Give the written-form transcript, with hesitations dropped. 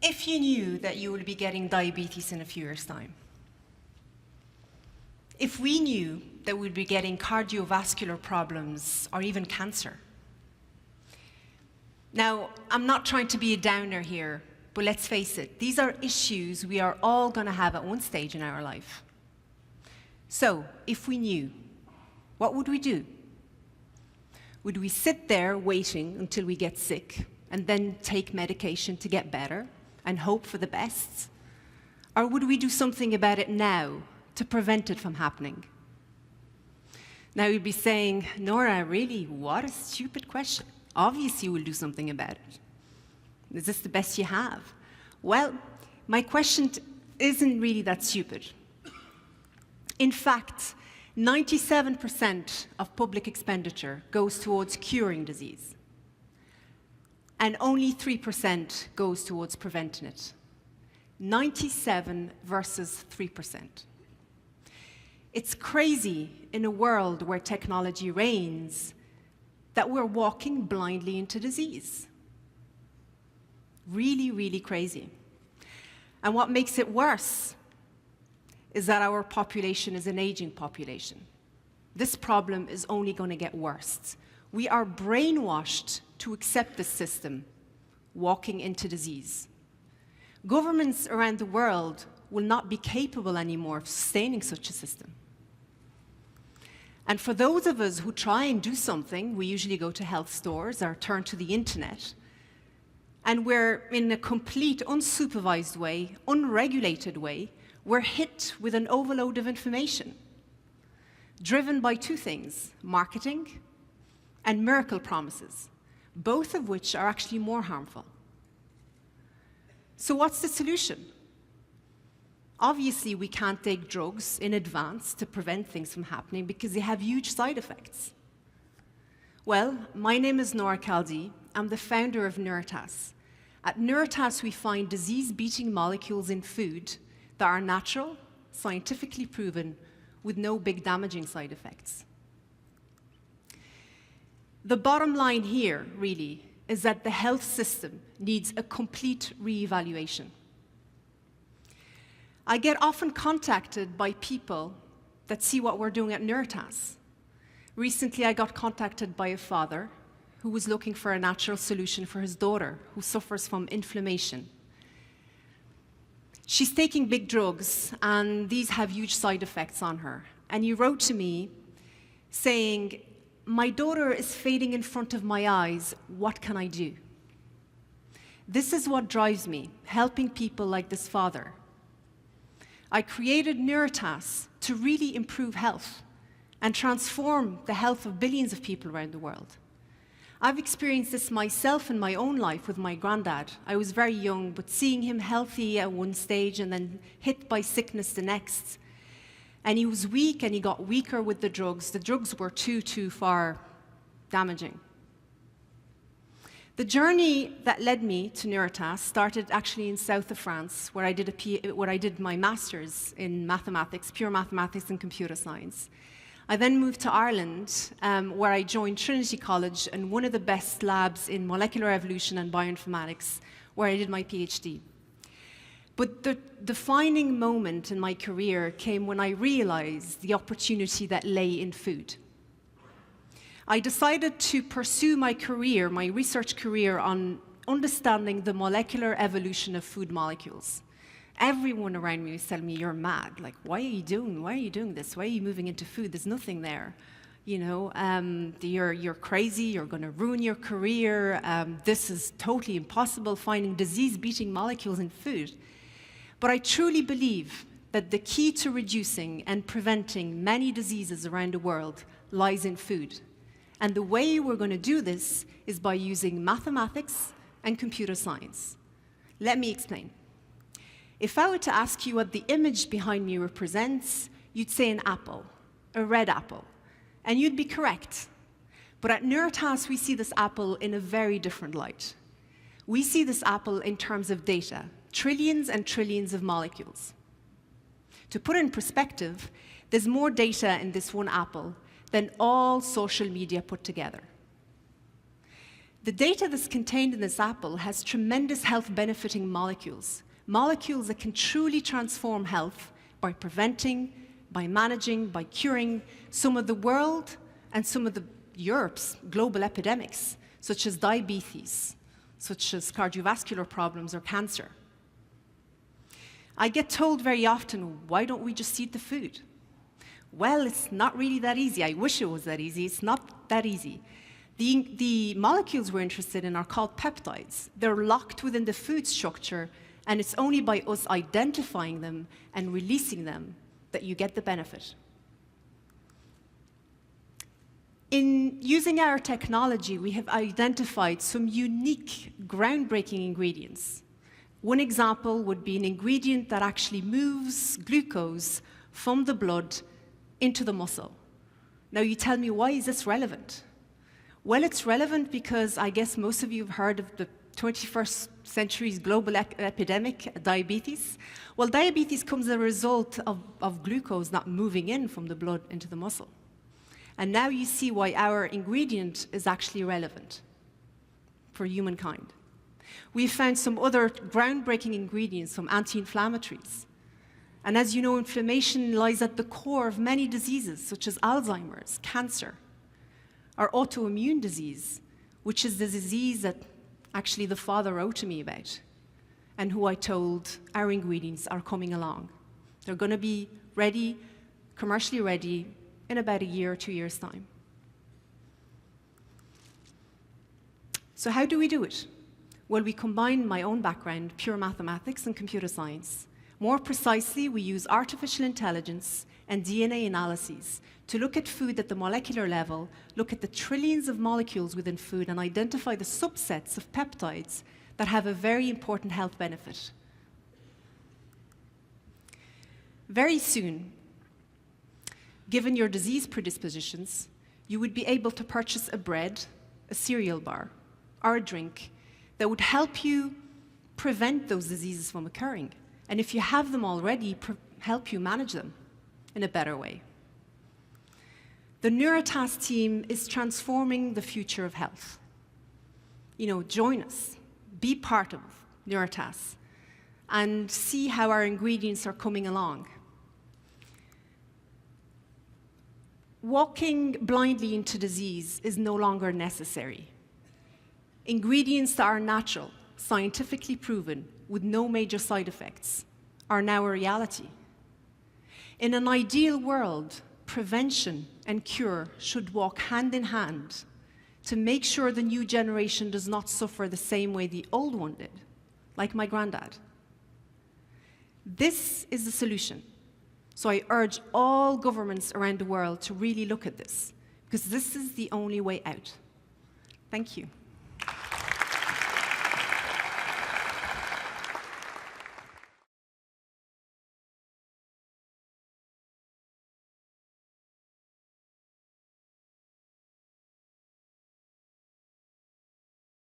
If you knew that you would be getting diabetes in a few years' time, if we knew that we'd be getting cardiovascular problems or even cancer. Now, I'm not trying to be a downer here, but let's face it, these are issues we are all going to have at one stage in our life. So, if we knew, what would we do? Would we sit there waiting until we get sick and then take medication to get better and hope for the best? Or would we do something about it now to prevent it from happening? Now you'd be saying, Nora, really, what a stupid question. Obviously we'll do something about it. Is this the best you have? Well, my question isn't really that stupid. In fact, 97% of public expenditure goes towards curing disease, and only 3% goes towards preventing it. 97 versus 3%. It's crazy in a world where technology reigns that we're walking blindly into disease. Really, really crazy. And what makes it worse is that our population is an aging population. This problem is only going to get worse. We are brainwashed to accept this system, walking into disease. Governments around the world will not be capable anymore of sustaining such a system. And for those of us who try and do something, we usually go to health stores or turn to the internet, and we're in a complete unsupervised way, unregulated way, we're hit with an overload of information, driven by two things, marketing and miracle promises, both of which are actually more harmful. So what's the solution? Obviously, we can't take drugs in advance to prevent things from happening because they have huge side effects. Well, my name is Nora Khaldi. I'm the founder of Nuritas. At Nuritas, we find disease-beating molecules in food that are natural, scientifically proven, with no big damaging side effects. The bottom line here, really, is that the health system needs a complete re-evaluation. I get often contacted by people that see what we're doing at Nuritas. Recently, I got contacted by a father who was looking for a natural solution for his daughter who suffers from inflammation. She's taking big drugs, and these have huge side effects on her. And he wrote to me saying, "My daughter is fading in front of my eyes. What can I do?" This is what drives me, helping people like this father. I created Nuritas to really improve health and transform the health of billions of people around the world. I've experienced this myself in my own life with my granddad. I was very young, but seeing him healthy at one stage and then hit by sickness the next. And he was weak and he got weaker with the drugs. The drugs were too far damaging. The journey that led me to Nuritas started actually in south of France, where I did my master's in mathematics, pure mathematics and computer science. I then moved to Ireland, where I joined Trinity College and one of the best labs in molecular evolution and bioinformatics, where I did my PhD. But the defining moment in my career came when I realized the opportunity that lay in food. I decided to pursue my career, my research career, on understanding the molecular evolution of food molecules. Everyone around me was telling me, "You're mad. Like, why are you doing this? Why are you moving into food? There's nothing there. You know, you're crazy. You're going to ruin your career. This is totally impossible, finding disease-beating molecules in food." But I truly believe that the key to reducing and preventing many diseases around the world lies in food. And the way we're going to do this is by using mathematics and computer science. Let me explain. If I were to ask you what the image behind me represents, you'd say an apple, a red apple, and you'd be correct. But at Nuritas, we see this apple in a very different light. We see this apple in terms of data, trillions and trillions of molecules. To put it in perspective, there's more data in this one apple than all social media put together. The data that's contained in this apple has tremendous health-benefiting molecules, molecules that can truly transform health by preventing, by managing, by curing some of the world and some of Europe's global epidemics, such as diabetes, such as cardiovascular problems or cancer. I get told very often, why don't we just eat the food? Well, it's not really that easy. I wish it was that easy. It's not that easy. The molecules we're interested in are called peptides. They're locked within the food structure, and it's only by us identifying them and releasing them that you get the benefit. In using our technology, we have identified some unique, groundbreaking ingredients. One example would be an ingredient that actually moves glucose from the blood into the muscle. Now you tell me, why is this relevant? Well, it's relevant because I guess most of you have heard of the 21st century's global epidemic, diabetes. Well, diabetes comes as a result of glucose not moving in from the blood into the muscle. And now you see why our ingredient is actually relevant for humankind. We've found some other groundbreaking ingredients, some anti-inflammatories. And as you know, inflammation lies at the core of many diseases, such as Alzheimer's, cancer, or autoimmune disease, which is the disease that actually the father wrote to me about, and who I told our ingredients are coming along. They're going to be ready, commercially ready, in about a year or 2 years' time. So how do we do it? Well, we combine my own background, pure mathematics and computer science. More precisely, we use artificial intelligence and DNA analyses to look at food at the molecular level, look at the trillions of molecules within food, and identify the subsets of peptides that have a very important health benefit. Very soon, given your disease predispositions, you would be able to purchase a bread, a cereal bar, or a drink that would help you prevent those diseases from occurring. And if you have them already, help you manage them in a better way. The Nuritas team is transforming the future of health. You know, join us, be part of Nuritas, and see how our ingredients are coming along. Walking blindly into disease is no longer necessary. Ingredients that are natural, scientifically proven, with no major side effects, are now a reality. In an ideal world, prevention and cure should walk hand in hand to make sure the new generation does not suffer the same way the old one did, like my granddad. This is the solution. So I urge all governments around the world to really look at this, because this is the only way out. Thank you.